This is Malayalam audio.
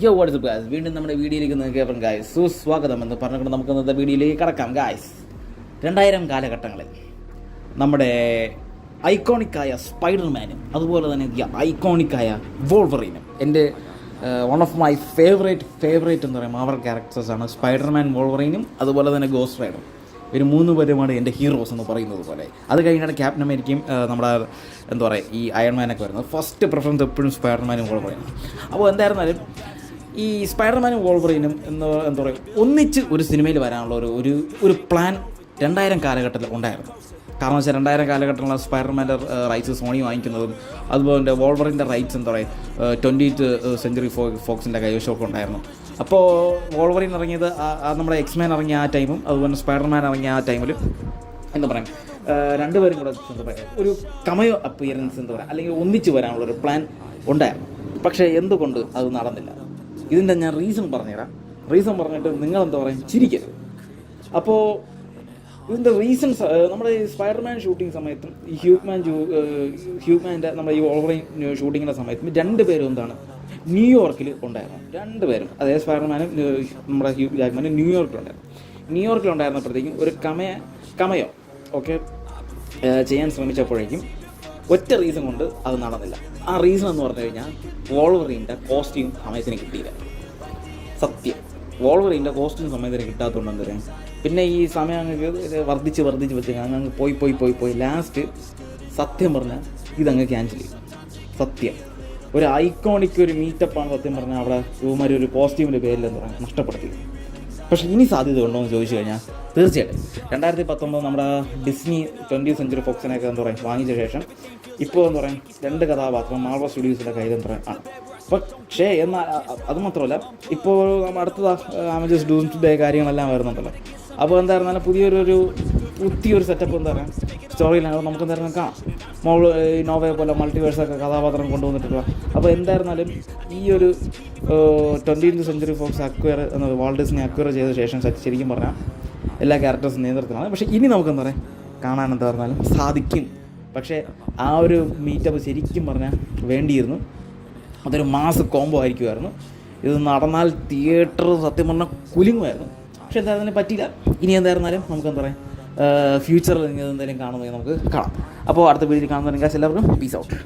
യോ വാട്ട്സ്ആപ്പ് ഗായ്സ്, വീണ്ടും നമ്മുടെ വീഡിയോയിലേക്ക് നിങ്ങൾക്ക് ഗായ്സ് സുസ്വാഗതം എന്ന് പറഞ്ഞുകൊണ്ട് നമുക്ക് ഇന്നത്തെ വീഡിയോയിലേക്ക് കടക്കാം. ഗായ്സ്, 2000 കാലഘട്ടങ്ങളിൽ നമ്മുടെ ഐക്കോണിക്കായ സ്പൈഡർമാനും അതുപോലെ തന്നെ ഐക്കോണിക്കായ വോൾവറീനും എൻ്റെ വൺ ഓഫ് മൈ ഫേവറേറ്റ് എന്ന് പറയുമ്പോൾ അവർ ക്യാരക്ടേഴ്സാണ് സ്പൈഡർമാൻ, വോൾവറീനും അതുപോലെ തന്നെ ഗോസ്റ്റ് റൈഡറും. ഇവർ 3 പേരുമാണ് എൻ്റെ ഹീറോസ് എന്ന് പറയുന്നത് പോലെ. അത് കഴിഞ്ഞാണ് ക്യാപ്റ്റൻ അമേരിക്കയും നമ്മുടെ എന്താ പറയുക ഈ അയൺമാനൊക്കെ വരുന്നത്. ഫസ്റ്റ് പ്രിഫറൻസ് എപ്പോഴും സ്പൈഡർമാനും വോൾവറീനും. അപ്പോൾ എന്തായിരുന്നാലും ഈ സ്പൈഡർമാനും വോൾവറീനും എന്താ പറയുക ഒന്നിച്ച് ഒരു സിനിമയിൽ വരാനുള്ള ഒരു പ്ലാൻ 2000 കാലഘട്ടത്തിൽ ഉണ്ടായിരുന്നു. കാരണം വെച്ചാൽ 2000 കാലഘട്ടത്തിലുള്ള സ്പൈഡർമാൻ്റെ റൈറ്റ്സ് സോണി വാങ്ങിക്കുന്നതും അതുപോലെ വോൾവറിൻ്റെ റൈറ്റ്സ് എന്താ പറയുക 20th സെഞ്ച്വറി ഫോക്സിൻ്റെ കൈവശമൊക്കെ ഉണ്ടായിരുന്നു. അപ്പോൾ വോൾവറിൻ ഇറങ്ങിയത് നമ്മുടെ എക്സ്മാൻ ഇറങ്ങിയ ആ ടൈമും അതുപോലെ സ്പൈഡർമാൻ ഇറങ്ങിയ ആ ടൈമിൽ എന്താ പറയുക രണ്ടുപേരും കൂടെ എന്താ പറയുക ഒരു കമയോ അപ്പിയറൻസ് എന്താ പറയുക അല്ലെങ്കിൽ ഒന്നിച്ച് വരാനുള്ളൊരു പ്ലാൻ ഉണ്ടായിരുന്നു. പക്ഷേ എന്തുകൊണ്ട് അത് നടന്നില്ല? ഇതിൻ്റെ ഞാൻ റീസൺ പറഞ്ഞുതരാം. റീസൺ പറഞ്ഞിട്ട് നിങ്ങളെന്താ പറയുക ചിരിക്കരുത്. അപ്പോൾ ഇതിൻ്റെ റീസൺസ് നമ്മുടെ ഈ സ്പൈഡർമാൻ ഷൂട്ടിംഗ് സമയത്തും ഈ ഹ്യൂമാൻ്റെ നമ്മുടെ ഈ വോൾവറൈൻ ഷൂട്ടിങ്ങിൻ്റെ സമയത്തും 2 പേരും എന്താണ് ന്യൂയോർക്കിൽ ഉണ്ടായിരുന്നു. 2 പേരും അതായത് സ്പൈഡർമാനും നമ്മുടെ ഹ്യൂ ജാക്മാനും ന്യൂയോർക്കിലുണ്ടായിരുന്നപ്പോഴത്തേക്കും ഒരു കമയോ ഓക്കെ ചെയ്യാൻ ശ്രമിച്ചപ്പോഴേക്കും ഒറ്റ റീസൺ കൊണ്ട് അത് നടന്നില്ല. ആ റീസൺ എന്ന് പറഞ്ഞു കഴിഞ്ഞാൽ വോൾവറീൻ്റെ കോസ്റ്റ്യൂം സമയത്തിന് കിട്ടിയില്ല. സത്യം, വോൾവറീൻ്റെ കോസ്റ്റ്യൂം സമയത്തിന് കിട്ടാത്തതുകൊണ്ട് എന്താ പറയുക പിന്നെ ഈ സമയം അങ്ങ് വർദ്ധിച്ച് വെച്ച് അങ്ങ് പോയി ലാസ്റ്റ് സത്യം പറഞ്ഞാൽ ഇതങ്ങ് ക്യാൻസൽ ചെയ്യും. സത്യം, ഒരു ഐക്കോണിക് ഒരു മീറ്റപ്പാണ് സത്യം പറഞ്ഞാൽ അവിടെ ഇവന്മാർ ഒരു കോസ്റ്റ്യൂമിൻ്റെ പേരിൽ എന്താ പറയുക നഷ്ടപ്പെടുത്തി. പക്ഷേ ഇനി സാധ്യത ഉണ്ടോ എന്ന് ചോദിച്ചു കഴിഞ്ഞാൽ തീർച്ചയായിട്ടും 2019 നമ്മുടെ ഡിസ്നി 20th സെഞ്ച്വറി ഫോക്സിനെയൊക്കെ എന്താ പറയുക വാങ്ങിച്ച ശേഷം ഇപ്പോൾ എന്താ പറയുക 2 കഥാപാത്രം മാർവൽ സ്റ്റുഡിയോസിൻ്റെ കയ്യിൽ എന്താ പറയുക ആണ്. പക്ഷേ എന്നാൽ അതുമാത്രമല്ല ഇപ്പോൾ അടുത്തത് അമേജേഴ്സ് ഡൂംസ്ഡേ കാര്യങ്ങളെല്ലാം വരുന്നുണ്ടല്ലോ. അപ്പോൾ എന്തായിരുന്നാലും പുതിയൊരു സെറ്റപ്പ് എന്താ പറയുക സ്റ്റോറിയിലാണ് നമുക്ക് എന്തായാലും കാണാം. നോവയെ പോലെ മൾട്ടിവേഴ്സൊക്കെ കഥാപാത്രം കൊണ്ടുവന്നിട്ടുള്ള. അപ്പോൾ എന്തായിരുന്നാലും ഈ ഒരു 20th സെഞ്ച്വറി ഫോക്സ് അക്വയർ എന്നത് വാൾട്ട് ഡിസ്നി അക്വയർ ചെയ്ത ശേഷം ശരിക്കും പറഞ്ഞാൽ എല്ലാ ക്യാരക്ടേഴ്സും നിയന്ത്രണത്തിലാണ്. പക്ഷേ ഇനി നമുക്ക് എന്താ പറയുക കാണാൻ എന്താ പറഞ്ഞാലും സാധിക്കും. പക്ഷേ ആ ഒരു മീറ്റപ്പ് ശരിക്കും പറഞ്ഞാൽ വേണ്ടിയിരുന്നു. അതൊരു മാസ് കോംബോ ആയിരിക്കുമായിരുന്നു. ഇത് നടന്നാൽ തിയേറ്റർ സത്യം പറഞ്ഞാൽ കുലുങ്ങുമായിരുന്നു. പക്ഷെ എന്തായിരുന്നാലും പറ്റിയില്ല. ഇനി എന്തായിരുന്നാലും നമുക്ക് എന്താ പറയുക ഫ്യൂച്ചറിൽ എന്തെങ്കിലും കാണുമെങ്കിൽ നമുക്ക് കാണാം. അപ്പോൾ അടുത്ത വീഡിയോയിൽ കാണുന്നതിന് എല്ലാവർക്കും പീസ് ഔട്ട്.